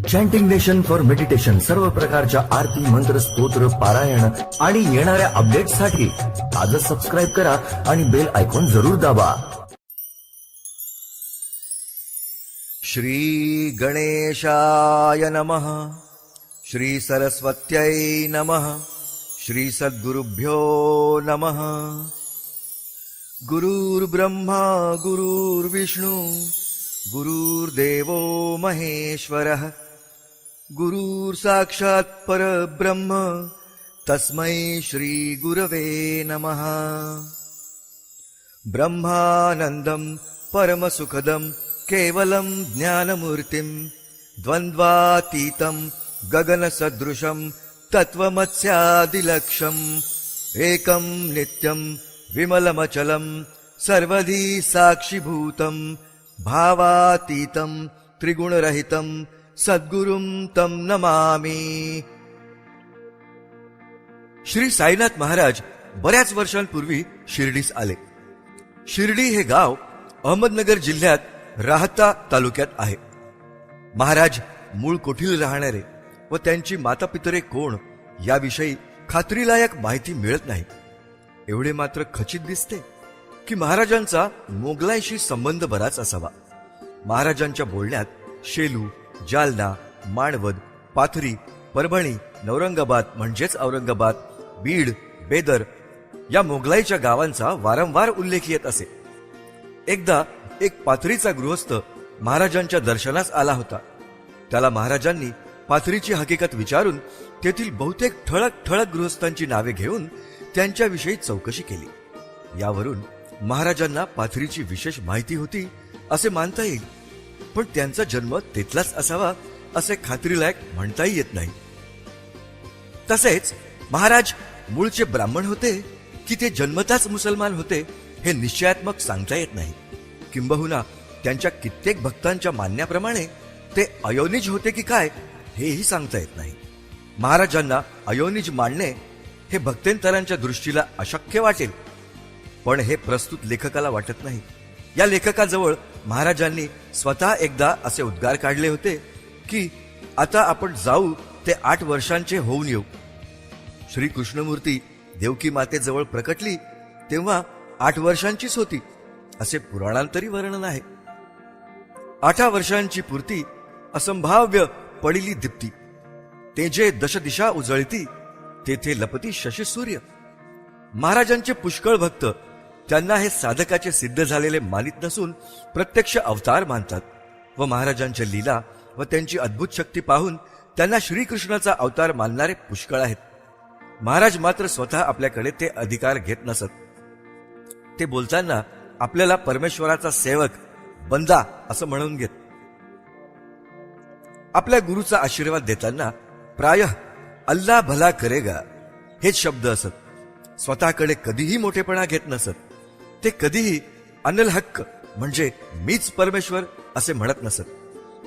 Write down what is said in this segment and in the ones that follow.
Chanting nation for meditation सर्व प्रकारच्या आरती मंत्र स्तोत्र पारायण आणि येणाऱ्या अपडेट्ससाठी आजच सबस्क्राईब करा आणि बेल आयकॉन जरूर दाबा. श्री गणेशाय नमः. श्री सरस्वत्यै नमः. श्री सद्गुरुभ्यो नमः. गुरुर्ब्रह्मा गुरुर्विष्णु गुरुर्देवो महेश्वरः. गुरुर्साक्षात् परब्रह्म तस्मै श्री गुरवे नमः. ब्रह्मानन्दं परमसुखदं केवलं ज्ञानमूर्तिं द्वन्द्वातीतं गगनसदृशं तत्त्वमस्यादिलक्ष्यम् एकं नित्यं विमलमचलं सर्वधी साक्षिभूतं भावातीतं त्रिगुणरहितं सद्गुरुं तं नमामि. श्री साईनाथ महाराज बऱ्याच वर्षांपूर्वी शिर्डीस आले. शिर्डी हे गाव अहमदनगर जिल्ह्यात राहता तालुक्यात आहे. महाराज मूळ कोठील राहणारे व त्यांची मातापितरे कोण याविषयी खात्रीलायक माहिती मिळत नाही. एवढे मात्र खचित दिसते की महाराजांचा मोगलांशी संबंध बराच असावा. महाराजांच्या बोलण्यात शेलू, जालना, माणवद, पाथरी, परभणी, नौरंगाबाद म्हणजेच औरंगाबाद, बीड, बेदर या मोगलाईच्या गावांचा वारंवार उल्लेख येत असे. एकदा एक पाथरीचा गृहस्थ महाराजांच्या दर्शनास आला होता. त्याला महाराजांनी पाथरीची हकीकत विचारून तेथील बहुतेक ठळक ठळक गृहस्थांची नावे घेऊन त्यांच्याविषयी चौकशी केली. यावरून महाराजांना पाथरीची विशेष माहिती होती असे मानता येईल, पण त्यांचा जन्म तेथलाच असावा असे खात्रीलायक म्हणताही येत नाही. तसेच महाराज मूळचे ब्राह्मण होते की ते जन्मताच मुसलमान होते हे निश्चयात्मक सांगता येत नाही. किंबहुना त्यांच्या कित्येक भक्तांच्या मानण्याप्रमाणे ते अयोनिज होते की काय हेही सांगता येत नाही. महाराजांना अयोनिज मानणे हे भक्तेंतरांच्या दृष्टीला अशक्य वाटेल, पण हे प्रस्तुत लेखकाला वाटत नाही. या लेखकाजवळ महाराजांनी स्वतः एकदा असे उद्गार काढले होते की आता आपण जाऊ ते 8 वर्षांचे होऊन येऊ. श्री कृष्णमूर्ती देवकी मातेजवळ प्रकटली तेव्हा 8 वर्षांचीच होती असे पुराणांतरी वर्णन आहे. 8 वर्षांची पूर्ती असंभाव्य पडिली दीप्ती, ते जे दशदिशा उजळती तेथे लपती शशी सूर्य. महाराजांचे पुष्कळ भक्त त्यांना हे साधकाचे सिद्ध झालेले मानित नसून प्रत्यक्ष अवतार मानतात व महाराजांच्या लीला व त्यांची अद्भुत शक्ती पाहून त्यांना श्रीकृष्णाचा अवतार मानणारे पुष्कळ आहेत. महाराज मात्र स्वतः आपल्याकडे ते अधिकार घेत नसत. ते बोलताना आपल्याला परमेश्वराचा सेवक, बंदा असं म्हणून घेत. आपल्या गुरुचा आशीर्वाद देताना प्रायः अल्लाह भला करेगा हेच शब्द असत. स्वतःकडे कधीही मोठेपणा घेत नसत. ते कधीही अनल हक्क म्हणजे मीच परमेश्वर असे म्हणत नसत,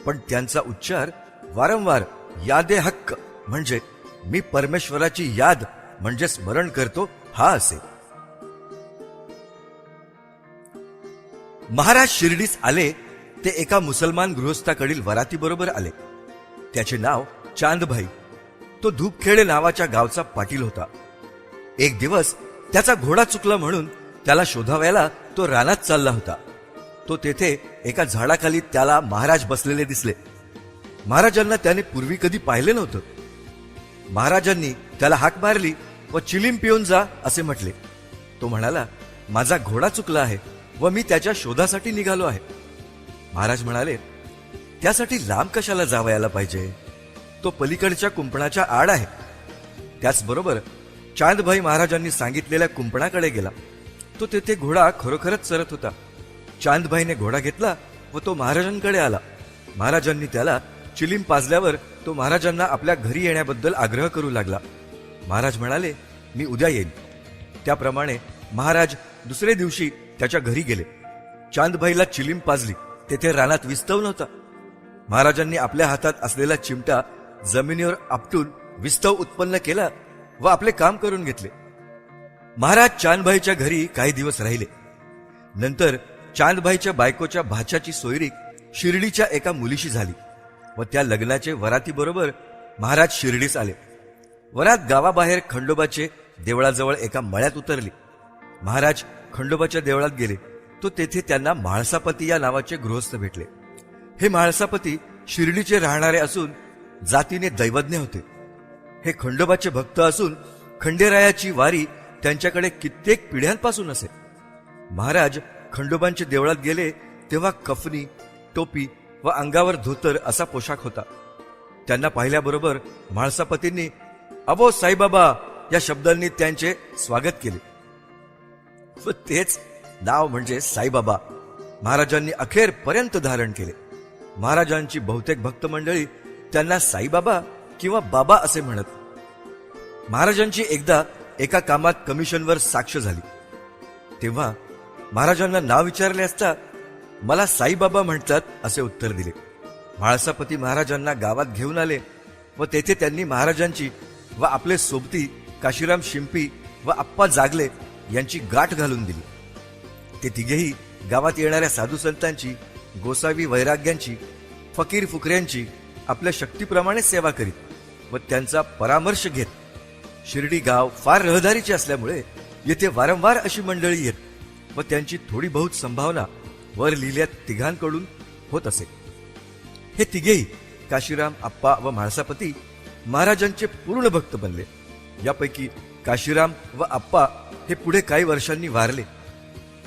पण त्यांचा उच्चार वारंवार यादे हक्क म्हणजे मी परमेश्वराची याद म्हणजे स्मरण करतो हा असे. महाराज शिर्डीस आले ते एका मुसलमान गृहस्थाकडील वरातीबरोबर आले. त्याचे नाव चांदभाई. तो धूपखेडे नावाच्या गावचा पाटील होता. एक दिवस त्याचा घोडा चुकला म्हणून त्याला शोधावयाला तो रानात चालला होता. तो तेथे एका झाडाखाली त्याला महाराज बसलेले दिसले. महाराजांना त्याने पूर्वी कधी पाहिले नव्हतं. महाराजांनी त्याला हाक मारली व चिलीम पिऊन जा असे म्हटले. तो म्हणाला, माझा घोडा चुकला आहे व मी त्याच्या शोधासाठी निघालो आहे. महाराज म्हणाले, त्यासाठी लांब कशाला जावयाला पाहिजे, तो पलीकडच्या कुंपणाच्या आड आहे. त्याचबरोबर चांदभाई महाराजांनी सांगितलेल्या कुंपणाकडे गेला. तो तेथे घोडा खरोखरच चरत होता. चांदभाईने घोडा घेतला व तो महाराजांकडे आला. महाराजांनी त्याला चिलीम पाजल्यावर तो महाराजांना आपल्या घरी येण्याबद्दल आग्रह करू लागला. महाराज म्हणाले, मी उद्या येईन. त्याप्रमाणे महाराज दुसरे दिवशी त्याच्या घरी गेले. चांदभाईला चिलीम पाजली. तेथे रानात विस्तव नव्हता. महाराजांनी आपल्या हातात असलेला चिमटा जमिनीवर आपटून विस्तव उत्पन्न केला व आपले काम करून घेतले. महाराज चांदभाईच्या घरी काही दिवस राहिले. नंतर चांदभाईच्या बायकोच्या भाच्याची सोयरीक शिर्डीच्या एका मुलीशी झाली. व त्या लग्नाचे वरातीबरोबर महाराज शिर्डीस आले. वरात गावाबाहेर खंडोबाचे देवळाजवळ एका मळ्यात उतरली. महाराज खंडोबाच्या देवळात गेले तो तेथे त्यांना म्हाळसापती या नावाचे गृहस्थ भेटले. हे म्हाळसापती शिर्डीचे राहणारे असून जातीने दैवज्ञ होते. हे खंडोबाचे भक्त असून खंडेरायाची वारी त्यांच्याकडे कित्येक पिढ्यांपासून असे. महाराज खंडोबांच्या देवळात गेले तेव्हा कफनी, टोपी व अंगावर धोतर असा पोशाख होता. त्यांना पाहिल्याबरोबर म्हाळसापतींनी अबो साईबाबा या शब्दांनी त्यांचे स्वागत केले व तेच नाव म्हणजे साईबाबा महाराजांनी अखेरपर्यंत धारण केले. महाराजांची बहुतेक भक्त मंडळी त्यांना साईबाबा किंवा बाबा असे म्हणत. महाराजांची एकदा एका कामात कमिशनवर साक्ष झाली तेव्हा महाराजांना नाव विचारले असता मला साईबाबा म्हणतात असे उत्तर दिले. म्हाळसापती महाराजांना गावात घेऊन आले व तेथे त्यांनी महाराजांची व आपले सोबती काशीराम शिंपी व आप्पा जागले यांची गाठ घालून दिली. ते तिघेही गावात येणाऱ्या साधू संतांची, गोसावी वैराग्यांची, फकीर फुकऱ्यांची आपल्या शक्तीप्रमाणे सेवा करीत व त्यांचा परामर्श घेत. शिर्डी गाव फार रहदारीचे असल्यामुळे येथे वारंवार अशी मंडळी येत व त्यांची थोडी बहुत संभावना वर लिहिल्या तिघांकडून होत असे. हे तिघेही काशीराम, आप्पा व म्हाळसापती महाराजांचे पूर्ण भक्त बनले. यापैकी काशीराम व आप्पा हे पुढे काही वर्षांनी वारले.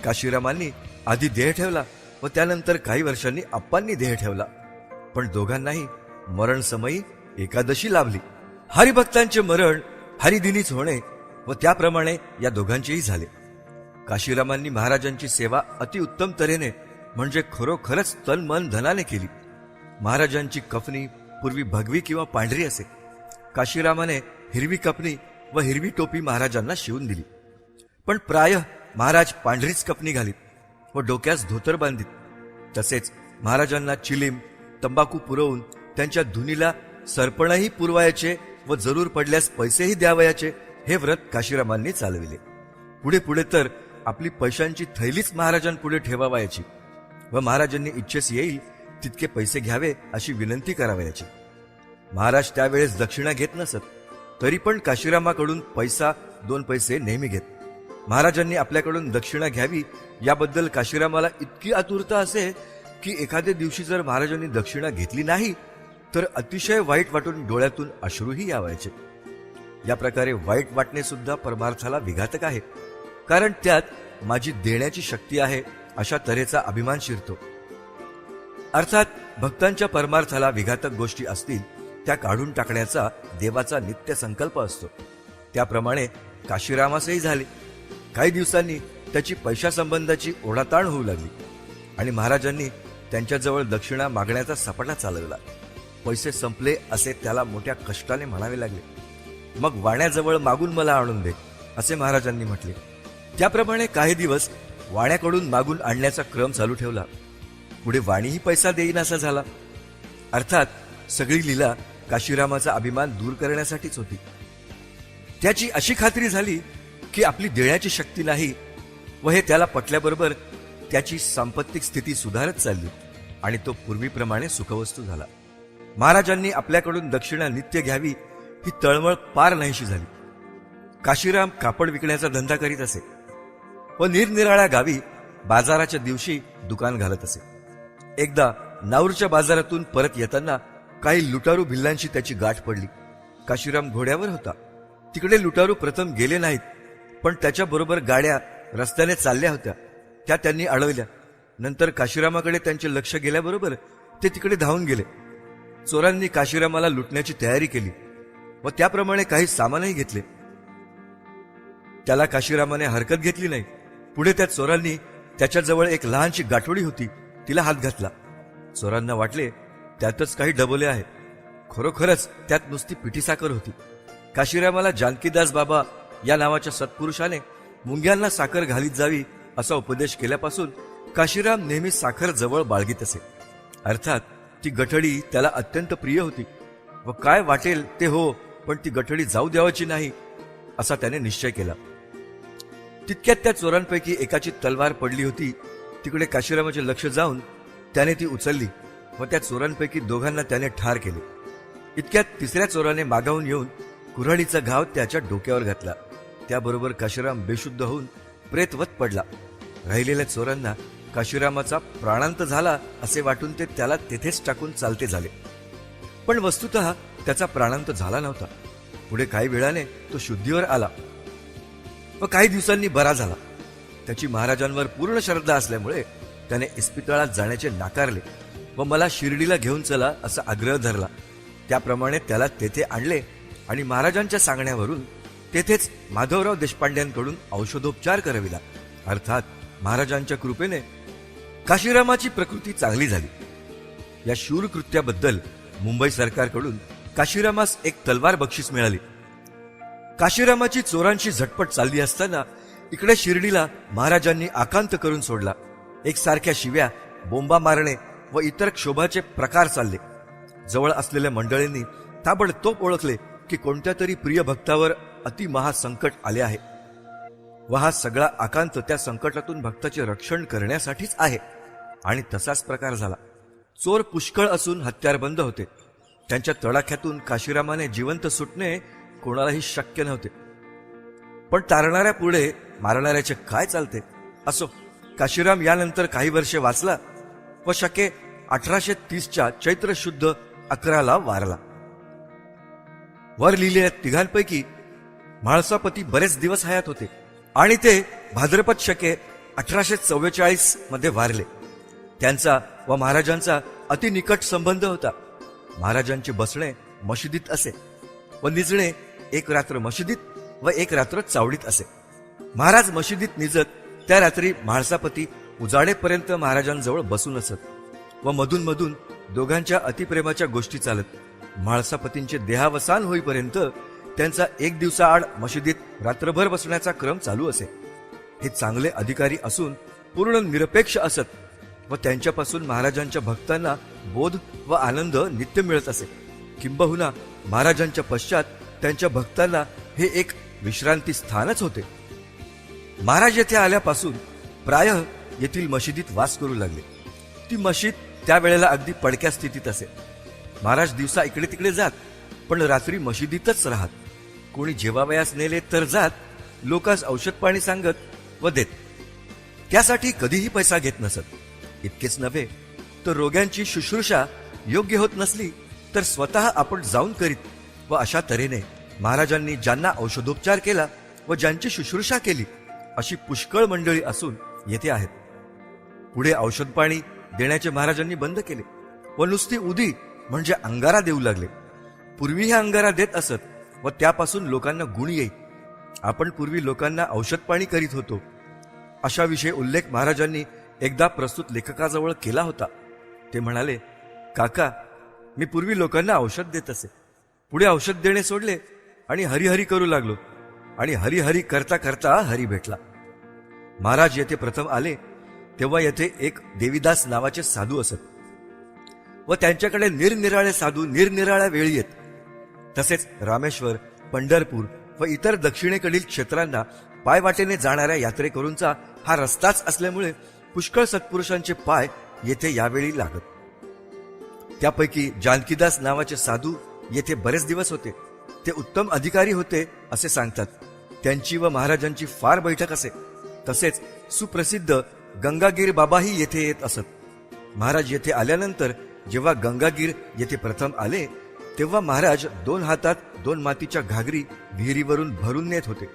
काशीरामांनी आधी देह ठेवला व त्यानंतर काही वर्षांनी आप्पांनी देह ठेवला, पण दोघांनाही मरण समयी एकादशी लाभली. हरिभक्तांचे मरण हरिदिनीच होणे व त्याप्रमाणे या दोघांचेही झाले. काशीरामांनी महाराजांची सेवा अतिउत्तम तऱ्हेने म्हणजे खरोखरच तन मन धनाने केली. महाराजांची कफनी पूर्वी भगवी किंवा पांढरी असे. काशीरामाने हिरवी कपनी व हिरवी टोपी महाराजांना शिवून दिली, पण प्रायः महाराज पांढरीच कपनी घालीत व डोक्यास धोतर बांधित. तसेच महाराजांना चिलीम, तंबाखू पुरवून त्यांच्या धुनीला सरपणही पुरवायचे व जरूर पडल्यास पैसेही द्यावयाचे हे व्रत काशीरामांनी चालविले. पुढे पुढे तर आपली पैशांची थैलीच महाराजांपुढे ठेवावयाची व महाराजांनी इच्छेस येईल तितके पैसे घ्यावे अशी विनंती करावयाची. महाराज त्यावेळेस दक्षिणा घेत नसत, तरी पण काशीरामाकडून पैसा 2 पैसे नेहमी घेत. महाराजांनी आपल्याकडून दक्षिणा घ्यावी याबद्दल काशीरामाला इतकी आतुरता असे की एखाद्या दिवशी जर महाराजांनी दक्षिणा घेतली नाही तर अतिशय वाईट वाटून डोळ्यातून अश्रूही यावायचे. या प्रकारे वाईट वाटणे सुद्धा परमार्थाला विघातक आहे, कारण त्यात माझी देण्याची शक्ती आहे अशा तऱ्हेचा अभिमान शिरतो. अर्थात भक्तांच्या परमार्थाला विघातक गोष्टी असतील त्या काढून टाकण्याचा देवाचा नित्य संकल्प असतो. त्याप्रमाणे काशीरामासही झाले. काही दिवसांनी त्याची पैशासंबंधाची ओढाताण होऊ लागली आणि महाराजांनी त्यांच्याजवळ दक्षिणा मागण्याचा सपाटा चालवला. पैसे संपले असे त्याला मोठ्या कष्टाने म्हणावे लागले. मग वाण्याजवळ मागून मला आणून दे असे महाराजांनी म्हटले. त्याप्रमाणे काही दिवस वाण्याकडून मागून आणण्याचा क्रम चालू ठेवला. पुढे वाणीही पैसा देईनासा झाला. अर्थात सगळी लीला काशीरामाचा अभिमान दूर करण्यासाठीच होती. त्याची अशी खात्री झाली की आपली देण्याची शक्ती नाही व हे त्याला पटल्याबरोबर त्याची सांपत्तिक स्थिती सुधारत चालली आणि तो पूर्वीप्रमाणे सुखवस्तू झाला. महाराजांनी आपल्याकडून दक्षिणा नित्य घ्यावी ही तळमळ पार नाहीशी झाली. काशीराम कापड विकण्याचा धंदा करीत असे व निरनिराळ्या गावी बाजाराच्या दिवशी दुकान घालत असे. एकदा नाऊरच्या बाजारातून परत येताना काही लुटारू भिल्लांशी त्याची गाठ पडली. काशीराम घोड्यावर होता. तिकडे लुटारू प्रथम गेले नाहीत, पण त्याच्याबरोबर गाड्या रस्त्याने चालल्या होत्या त्या त्यांनी अडवल्या. नंतर काशीरामाकडे त्यांचे लक्ष गेल्याबरोबर ते तिकडे धावून गेले. चोरांनी काशीरामाला लुटण्याची तयारी केली व त्याप्रमाणे काही सामानही घेतले. त्याला काशीरामाने हरकत घेतली नाही. पुढे त्या चोरांनी त्याच्याजवळ एक लहानशी गाठोडी होती, तिला हात घातला. चोरांना वाटले त्यातच काही डबोले आहे. खरोखरच त्यात नुसती पिठी साखर होती. काशीरामाला जानकीदास बाबा या नावाच्या सत्पुरुषाने मुंग्यांना साखर घालीत जावी असा उपदेश केल्यापासून काशीराम नेहमी साखर जवळ बाळगीत असे. अर्थात ती गठडी त्याला अत्यंत प्रिय होती व काय वाटेल ते हो, पण ती गठडी जाऊ द्यावाची नाही असा त्याने निश्चय केला. तितक्यात त्या चोरांपैकी एकाची तलवार पडली होती. तिकडे काशीरामाचे लक्ष जाऊन त्याने ती उचलली व त्या चोरांपैकी दोघांना त्याने ठार केले. इतक्यात तिसऱ्या चोराने मागाहून येऊन कुऱ्हाडीचा घाव त्याच्या डोक्यावर घातला. त्याबरोबर काशीराम बेशुद्ध होऊन प्रेतवत पडला. राहिलेल्या चोरांना काशीरामाचा प्राणांत झाला असे वाटून ते त्याला तेथेच टाकून चालते झाले. पण वस्तुतः त्याचा प्राणांत झाला नव्हता. पुढे काही वेळाने तो शुद्धीवर आला व काही दिवसांनी बरा झाला. त्याची महाराजांवर पूर्ण श्रद्धा असल्यामुळे त्याने इस्पितळात जाण्याचे नाकारले व मला शिर्डीला घेऊन चला असा आग्रह धरला. त्याप्रमाणे त्याला तेथे आणले आणि महाराजांच्या सांगण्यावरून तेथेच माधवराव देशपांड्यांकडून औषधोपचार करविला. अर्थात महाराजांच्या कृपेने काशीरामाची प्रकृती चांगली झाली. या शूर कृत्याबद्दल मुंबई सरकारकडून काशीरामास एक तलवार बक्षीस मिळाली. काशीरामाची चोरांशी झटपट चालली असताना इकडे शिर्डीला महाराजांनी आकांत करून सोडला. एकसारख्या शिव्या, बोंबा मारणे व इतर क्षोभाचे प्रकार चालले. जवळ असलेल्या मंडळींनी ताबडतोब ओळखले की कोणत्या तरी प्रिय भक्तावर अति महासंकट आले आहे व हा सगळा आकांत त्या संकटातून भक्ताचे रक्षण करण्यासाठीच आहे. आणि तसाच प्रकार झाला. चोर पुष्कळ असून हत्यार बंद होते. त्यांच्या तडाख्यातून काशीरामाने जिवंत सुटणे कोणालाही शक्य नव्हते. पण तारणाऱ्या पुढे मारणाऱ्याचे काय चालते. असो, काशीराम यानंतर काही वर्षे वाचला व शके 1830च्या चैत्र शुद्ध 11ला वारला. वर लिहिलेल्या तिघांपैकी म्हाळसापती बरेच दिवस हयात होते आणि ते भाद्रपद शके 1844 मध्ये वारले. त्यांचा व महाराजांचा अतिनिकट संबंध होता. महाराजांचे बसणे मशिदीत असे व निजणे एक रात्र मशिदीत व एक रात्र चावडीत असे. महाराज मशिदीत निजत त्या रात्री म्हाळसापती उजाडेपर्यंत महाराजांजवळ बसून असत व मधून मधून दोघांच्या अतिप्रेमाच्या गोष्टी चालत. म्हाळसापतींचे देहावसान होईपर्यंत त्यांचा एक दिवसाआड मशिदीत रात्रभर बसण्याचा क्रम चालू असे. हे चांगले अधिकारी असून पूर्ण निरपेक्ष असत व त्यांच्यापासून महाराजांच्या भक्तांना बोध व आनंद नित्य मिळत असे. किंबहुना महाराजांच्या पश्चात त्यांच्या भक्तांना हे एक विश्रांती स्थानच होते. महाराज येथे आल्यापासून प्रायः येथील मशिदीत वास करू लागले. ती मशीद त्यावेळेला अगदी पडक्या स्थितीत असे. महाराज दिवसा इकडे तिकडे जात, पण रात्री मशिदीतच राहत. कोणी जेवावयास नेले तर जात, लोकांस औषध पाणी सांगत व देत. त्यासाठी कधीही पैसा घेत नसत. इतकेच नव्हे तर रोग्यांची शुश्रूषा योग्य होत नसली तर स्वतः आपण जाऊन करीत व अशा तऱ्हेने महाराजांनी ज्यांना औषधोपचार केला व ज्यांची शुश्रूषा केली अशी पुष्कळ मंडळी असून येथे आहेत. पुढे औषध पाणी देण्याचे महाराजांनी बंद केले व नुसती उदी म्हणजे अंगारा देऊ लागले. पूर्वी हा अंगारा देत असत व त्यापासून लोकांना गुण येई. आपण पूर्वी लोकांना औषध पाणी करीत होतो अशा विषयी उल्लेख महाराजांनी एकदा प्रस्तुत लेखकाजवळ केला होता. ते म्हणाले, काका, मी पूर्वी लोकांना औषध देत असे. पुढे औषध देणे सोडले आणि हरिहरी करू लागलो आणि हरिहरी करता करता हरी भेटला. महाराज येथे प्रथम आले तेव्हा येथे एक देवीदास नावाचे साधू असत व त्यांच्याकडे निरनिराळे साधू निरनिराळ्या वेळी येत. तसेच रामेश्वर, पंढरपूर व इतर दक्षिणेकडील क्षेत्रांना पायवाटेने जाणाऱ्या यात्रेकरूंचा हा रस्ताच असल्यामुळे पुष्कळ सत्पुरुषांचे पाय येथे यावेळी लागत. त्यापैकी जानकीदास नावाचे साधू येथे बरेच दिवस होते. ते उत्तम अधिकारी होते असे सांगतात. त्यांची व महाराजांची फार बैठक असे. तसेच सुप्रसिद्ध गंगागीर बाबाही येथे येत असत. महाराज येथे आल्यानंतर जेव्हा गंगागीर येथे प्रथम आले तेव्हा महाराज 2 हातात 2 मातीच्या घागरी विहिरीवरून भरून नेत होते.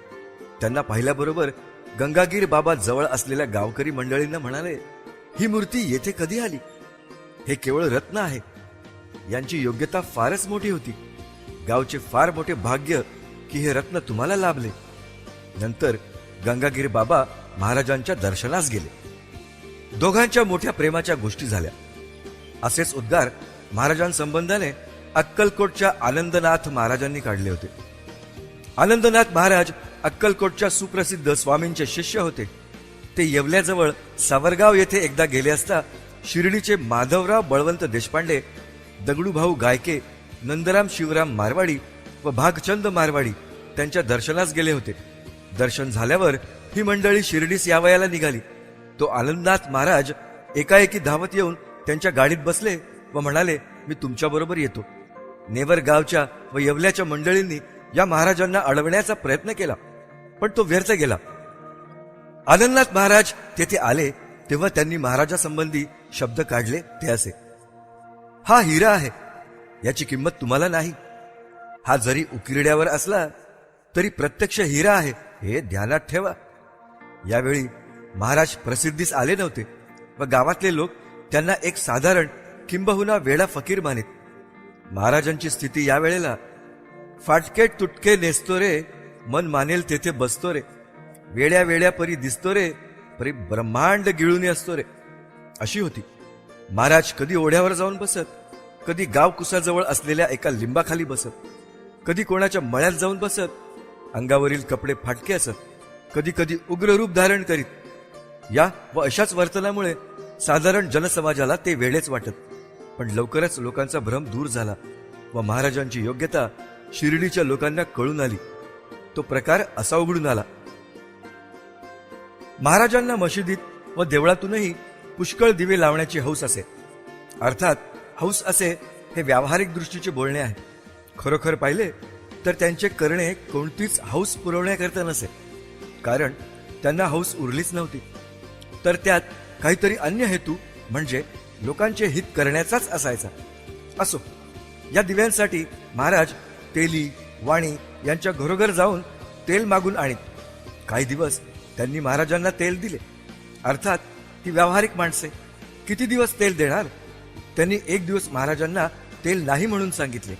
त्यांना पाहिल्याबरोबर गंगागीर बाबा जवळ असलेल्या गावकरी मंडळींना म्हणाले, ही मूर्ती येथे कधी आली? हे केवळ रत्न आहे. यांची योग्यता फारच मोठी होती. गावचे फार मोठे भाग्य की हे रत्न तुम्हाला लाभले. नंतर गंगागीर बाबा महाराजांच्या दर्शनास गेले. दोघांच्या मोठ्या प्रेमाच्या गोष्टी झाल्या. असेच उद्गार महाराजांसंबंधाने अक्कलकोटच्या आनंदनाथ महाराजांनी काढले होते. आनंदनाथ महाराज अक्कलकोटच्या सुप्रसिद्ध स्वामींचे शिष्य होते. ते येवल्याजवळ सावरगाव येथे एकदा गेले असता शिर्डीचे माधवराव बळवंत देशपांडे, दगडूभाऊ गायके, नंदराम शिवराम मारवाडी व भागचंद मारवाडी त्यांच्या दर्शनास गेले होते. दर्शन झाल्यावर ही मंडळी शिर्डीस यावयाला निघाली. तो आनंदनाथ महाराज एकाएकी धावत येऊन त्यांच्या गाडीत बसले व म्हणाले, मी तुमच्याबरोबर येतो. नेवर गावच्या व येवल्याच्या मंडळींनी या महाराजांना अडवण्याचा प्रयत्न केला, पण तो व्यर्थ गेला. आनंदनाथ महाराज तेथे आले तेव्हा त्यांनी महाराजासंबंधी शब्द काढले ते असे, हा हिरा आहे, याची किंमत तुम्हाला नाही. हा जरी उकिरड्यावर असला तरी प्रत्यक्ष हिरा आहे, हे ध्यानात ठेवा. यावेळी महाराज प्रसिद्धीस आले नव्हते व गावातले लोक त्यांना एक साधारण किंबहुना वेडा फकीर मानित. महाराजांची स्थिती यावेळेला फाटके तुटके नेसतो रे, मन मानेल तेथे बसतो रे, वेड्या वेड्या परी दिसतो रे, परी ब्रह्मांड गिळूनी असतो रे, अशी होती. महाराज कधी ओढ्यावर जाऊन बसत, कधी गाव कुसाजवळ असलेल्या एका लिंबाखाली बसत, कधी कोणाच्या मळ्यात जाऊन बसत, अंगावरील कपडे फाटके असत, कधी कधी उग्र रूप धारण करीत. या व अशाच वर्तनामुळे साधारण जनसमाजाला ते वेडेच वाटत. पण लवकरच लोकांचा भ्रम दूर झाला व महाराजांची योग्यता शिर्डीच्या लोकांना कळून आली. तो प्रकार असा उघडून आला. महाराजांना मशिदीत व देवळातूनही पुष्कळ दिवे लावण्याची हौस असे. अर्थात हौस असे हे व्यावहारिक दृष्टीचे बोलणे आहे. खरोखर पाहिले तर त्यांचे करणे कोणतीच हौस पुरवण्याकरता नसे, कारण त्यांना हौस उरलीच नव्हती, तर त्यात काहीतरी अन्य हेतू म्हणजे लोकांचे हित करण्याचाच असायचा. असो, या दिव्यांसाठी महाराज तेली वाणी यांच्या घरोघर जाऊन तेल मागून आणीत. काही दिवस त्यांनी महाराजांना तेल दिले. अर्थात ती व्यावहारिक माणसे किती दिवस तेल देणार. त्यांनी एक दिवस महाराजांना तेल नाही म्हणून सांगितले.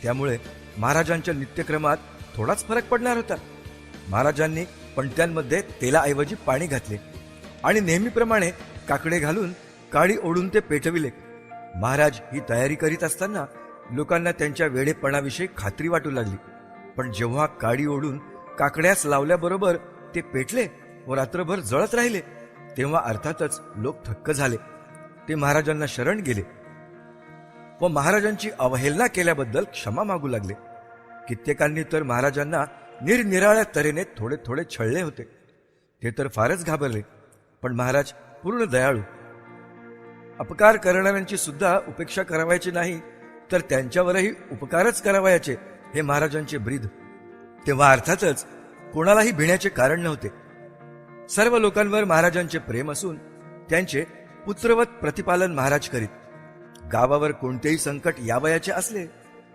त्यामुळे महाराजांच्या नित्यक्रमात थोडाच फरक पडणार होता. महाराजांनी पणत्यांमध्ये तेलाऐवजी पाणी घातले आणि नेहमीप्रमाणे काकडे घालून काडी ओढून ते पेटविले. महाराज ही तयारी करीत असताना लोकांना त्यांच्या वेडेपणाविषयी खात्री वाटू लागली. पण जेव्हा काडी ओढून काकड्यास लावल्याबरोबर ते पेटले व रात्रभर जळत राहिले, तेव्हा अर्थातच लोक थक्क झाले. ते महाराजांना शरण गेले व महाराजांची अवहेलना केल्याबद्दल क्षमा मागू लागले. कित्येकांनी तर महाराजांना निरनिराळ्या तऱ्हेने थोडे थोडे छळले होते. ते तर फारच घाबरले. पण महाराज पूर्ण दयाळू. अपकार करणाऱ्यांची सुद्धा उपेक्षा करावायची नाही, तर त्यांच्यावरही उपकारच करावायचे, हे महाराजांचे ब्रीद. तेव्हा अर्थातच कोणालाही भिण्याचे कारण नव्हते. सर्व लोकांवर महाराजांचे प्रेम असून त्यांचे पुत्रवत प्रतिपालन महाराज करीत. गावावर कोणतेही संकट यावयाचे असले